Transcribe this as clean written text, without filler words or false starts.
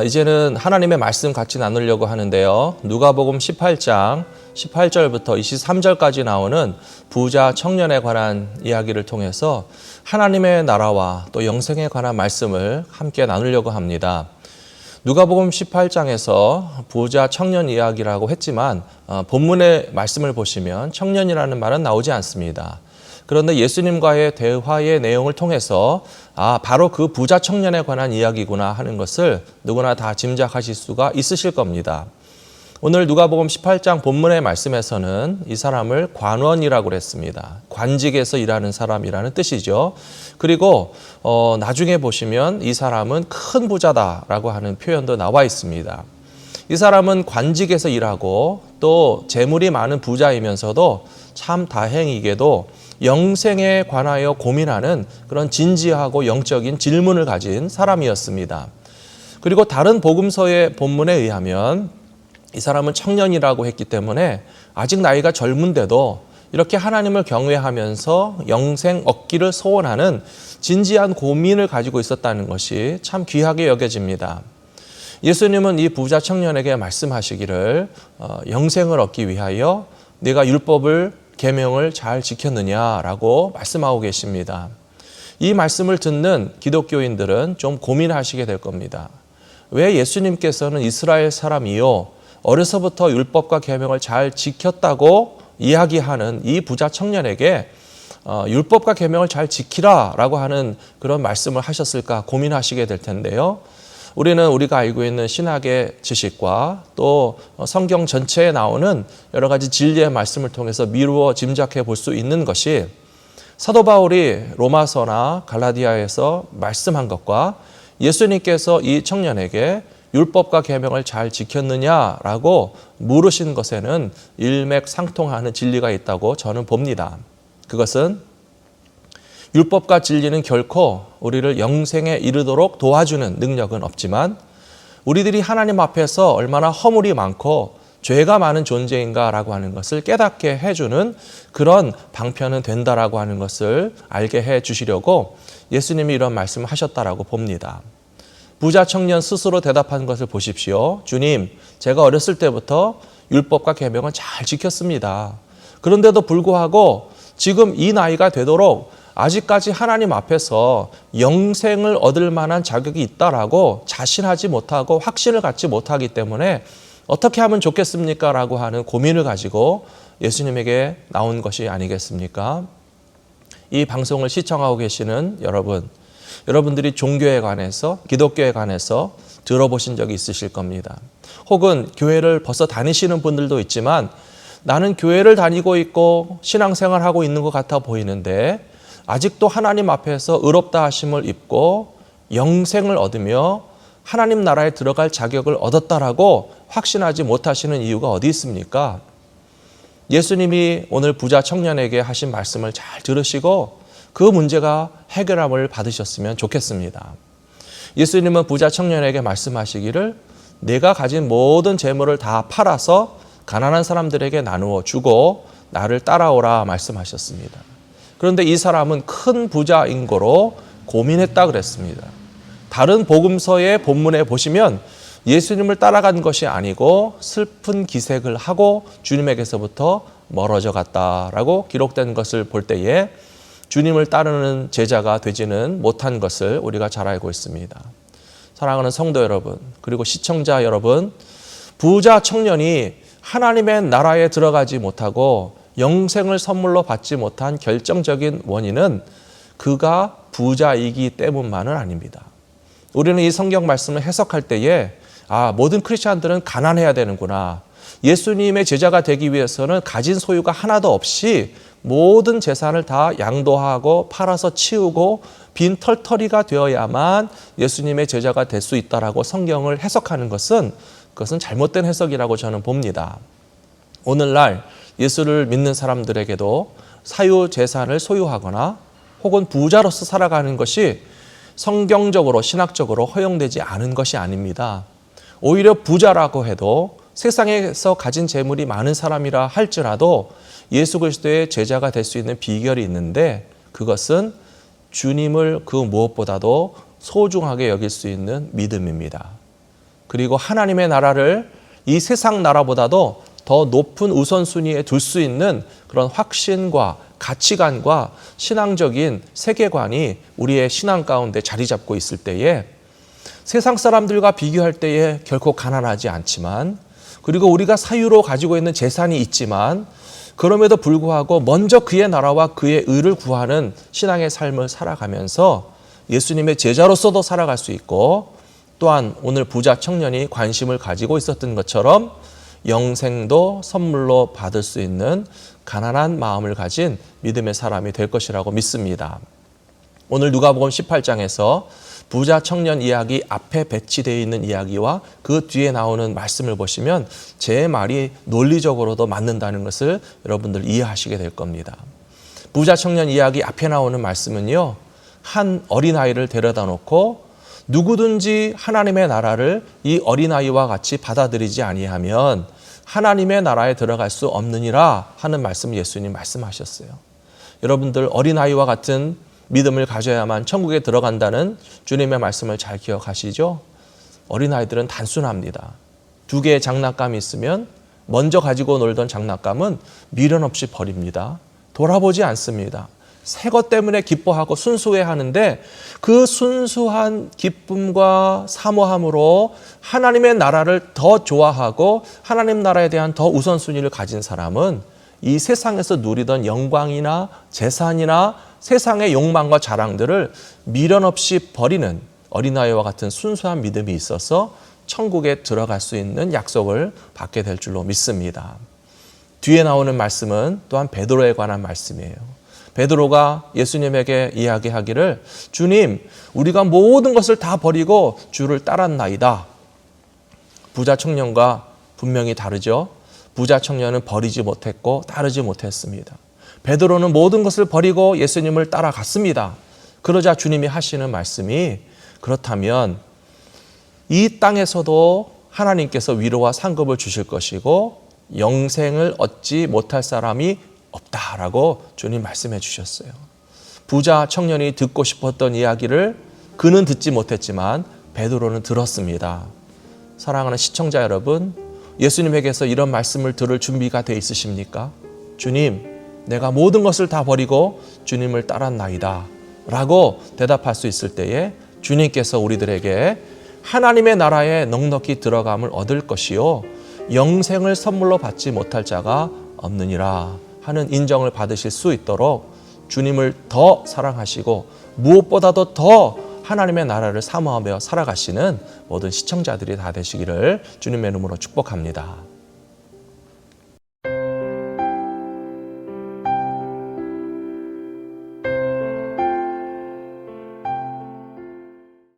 이제는 하나님의 말씀 같이 나누려고 하는데요. 누가복음 18장 18절부터 23절까지 나오는 부자 청년에 관한 이야기를 통해서 하나님의 나라와 또 영생에 관한 말씀을 함께 나누려고 합니다. 누가복음 18장에서 부자 청년 이야기라고 했지만 본문의 말씀을 보시면 청년이라는 말은 나오지 않습니다. 그런데 예수님과의 대화의 내용을 통해서 바로 그 부자 청년에 관한 이야기구나 하는 것을 누구나 다 짐작하실 수가 있으실 겁니다. 오늘 누가복음 18장 본문의 말씀에서는 이 사람을 관원이라고 했습니다. 관직에서 일하는 사람이라는 뜻이죠. 그리고 나중에 보시면 이 사람은 큰 부자다라고 하는 표현도 나와 있습니다. 이 사람은 관직에서 일하고 또 재물이 많은 부자이면서도 참 다행이게도 영생에 관하여 고민하는 그런 진지하고 영적인 질문을 가진 사람이었습니다. 그리고 다른 복음서의 본문에 의하면 이 사람은 청년이라고 했기 때문에 아직 나이가 젊은데도 이렇게 하나님을 경외하면서 영생 얻기를 소원하는 진지한 고민을 가지고 있었다는 것이 참 귀하게 여겨집니다. 예수님은 이 부자 청년에게 말씀하시기를 영생을 얻기 위하여 네가 율법을 계명을 잘 지켰느냐라고 말씀하고 계십니다. 이 말씀을 듣는 기독교인들은 좀 고민하시게 될 겁니다. 왜 예수님께서는 이스라엘 사람이요 어려서부터 율법과 계명을 잘 지켰다고 이야기하는 이 부자 청년에게 율법과 계명을 잘 지키라라고 하는 그런 말씀을 하셨을까 고민하시게 될 텐데요. 우리가 알고 있는 신학의 지식과 또 성경 전체에 나오는 여러 가지 진리의 말씀을 통해서 미루어 짐작해 볼 수 있는 것이 사도 바울이 로마서나 갈라디아에서 말씀한 것과 예수님께서 이 청년에게 율법과 계명을 잘 지켰느냐라고 물으신 것에는 일맥상통하는 진리가 있다고 저는 봅니다. 그것은 율법과 진리는 결코 우리를 영생에 이르도록 도와주는 능력은 없지만 우리들이 하나님 앞에서 얼마나 허물이 많고 죄가 많은 존재인가라고 하는 것을 깨닫게 해주는 그런 방편은 된다라고 하는 것을 알게 해주시려고 예수님이 이런 말씀을 하셨다라고 봅니다. 부자 청년 스스로 대답한 것을 보십시오. 주님, 제가 어렸을 때부터 율법과 계명을 잘 지켰습니다. 그런데도 불구하고 지금 이 나이가 되도록 아직까지 하나님 앞에서 영생을 얻을 만한 자격이 있다라고 자신하지 못하고 확신을 갖지 못하기 때문에 어떻게 하면 좋겠습니까? 라고 하는 고민을 가지고 예수님에게 나온 것이 아니겠습니까? 이 방송을 시청하고 계시는 여러분들이 종교에 관해서 기독교에 관해서 들어보신 적이 있으실 겁니다. 혹은 교회를 벌써 다니시는 분들도 있지만 나는 교회를 다니고 있고 신앙생활하고 있는 것 같아 보이는데 아직도 하나님 앞에서 의롭다 하심을 입고 영생을 얻으며 하나님 나라에 들어갈 자격을 얻었다라고 확신하지 못하시는 이유가 어디 있습니까? 예수님이 오늘 부자 청년에게 하신 말씀을 잘 들으시고 그 문제가 해결함을 받으셨으면 좋겠습니다. 예수님은 부자 청년에게 말씀하시기를 내가 가진 모든 재물을 다 팔아서 가난한 사람들에게 나누어 주고 나를 따라오라 말씀하셨습니다. 그런데 이 사람은 큰 부자인 거로 고민했다 그랬습니다. 다른 복음서의 본문에 보시면 예수님을 따라간 것이 아니고 슬픈 기색을 하고 주님에게서부터 멀어져 갔다라고 기록된 것을 볼 때에 주님을 따르는 제자가 되지는 못한 것을 우리가 잘 알고 있습니다. 사랑하는 성도 여러분, 그리고 시청자 여러분, 부자 청년이 하나님의 나라에 들어가지 못하고 영생을 선물로 받지 못한 결정적인 원인은 그가 부자이기 때문만은 아닙니다. 우리는 이 성경 말씀을 해석할 때에 모든 크리스찬들은 가난해야 되는구나. 예수님의 제자가 되기 위해서는 가진 소유가 하나도 없이 모든 재산을 다 양도하고 팔아서 치우고 빈 털터리가 되어야만 예수님의 제자가 될 수 있다라고 성경을 해석하는 그것은 잘못된 해석이라고 저는 봅니다. 오늘날 예수를 믿는 사람들에게도 사유재산을 소유하거나 혹은 부자로서 살아가는 것이 성경적으로 신학적으로 허용되지 않은 것이 아닙니다. 오히려 부자라고 해도 세상에서 가진 재물이 많은 사람이라 할지라도 예수 그리스도의 제자가 될 수 있는 비결이 있는데 그것은 주님을 그 무엇보다도 소중하게 여길 수 있는 믿음입니다. 그리고 하나님의 나라를 이 세상 나라보다도 더 높은 우선순위에 둘 수 있는 그런 확신과 가치관과 신앙적인 세계관이 우리의 신앙 가운데 자리 잡고 있을 때에 세상 사람들과 비교할 때에 결코 가난하지 않지만, 그리고 우리가 사유로 가지고 있는 재산이 있지만 그럼에도 불구하고 먼저 그의 나라와 그의 의를 구하는 신앙의 삶을 살아가면서 예수님의 제자로서도 살아갈 수 있고, 또한 오늘 부자 청년이 관심을 가지고 있었던 것처럼 영생도 선물로 받을 수 있는 가난한 마음을 가진 믿음의 사람이 될 것이라고 믿습니다. 오늘 누가복음 18장에서 부자 청년 이야기 앞에 배치되어 있는 이야기와 그 뒤에 나오는 말씀을 보시면 제 말이 논리적으로도 맞는다는 것을 여러분들 이해하시게 될 겁니다. 부자 청년 이야기 앞에 나오는 말씀은요, 한 어린아이를 데려다 놓고 누구든지 하나님의 나라를 이 어린아이와 같이 받아들이지 아니하면 하나님의 나라에 들어갈 수 없느니라 하는 말씀 예수님 말씀하셨어요. 여러분들 어린아이와 같은 믿음을 가져야만 천국에 들어간다는 주님의 말씀을 잘 기억하시죠? 어린아이들은 단순합니다. 2개의 장난감이 있으면 먼저 가지고 놀던 장난감은 미련 없이 버립니다. 돌아보지 않습니다. 새 것 때문에 기뻐하고 순수해하는데 그 순수한 기쁨과 사모함으로 하나님의 나라를 더 좋아하고 하나님 나라에 대한 더 우선순위를 가진 사람은 이 세상에서 누리던 영광이나 재산이나 세상의 욕망과 자랑들을 미련 없이 버리는 어린아이와 같은 순수한 믿음이 있어서 천국에 들어갈 수 있는 약속을 받게 될 줄로 믿습니다. 뒤에 나오는 말씀은 또한 베드로에 관한 말씀이에요. 베드로가 예수님에게 이야기하기를, 주님, 우리가 모든 것을 다 버리고 주를 따랐나이다. 부자 청년과 분명히 다르죠. 부자 청년은 버리지 못했고 따르지 못했습니다. 베드로는 모든 것을 버리고 예수님을 따라갔습니다. 그러자 주님이 하시는 말씀이, 그렇다면 이 땅에서도 하나님께서 위로와 상급을 주실 것이고 영생을 얻지 못할 사람이 없다라고 주님 말씀해 주셨어요. 부자 청년이 듣고 싶었던 이야기를 그는 듣지 못했지만 베드로는 들었습니다. 사랑하는 시청자 여러분, 예수님에게서 이런 말씀을 들을 준비가 돼 있으십니까? 주님, 내가 모든 것을 다 버리고 주님을 따랐나이다 라고 대답할 수 있을 때에 주님께서 우리들에게 하나님의 나라에 넉넉히 들어감을 얻을 것이요 영생을 선물로 받지 못할 자가 없느니라 하는 인정을 받으실 수 있도록 주님을 더 사랑하시고 무엇보다도 더 하나님의 나라를 사모하며 살아가시는 모든 시청자들이 다 되시기를 주님의 이름으로 축복합니다.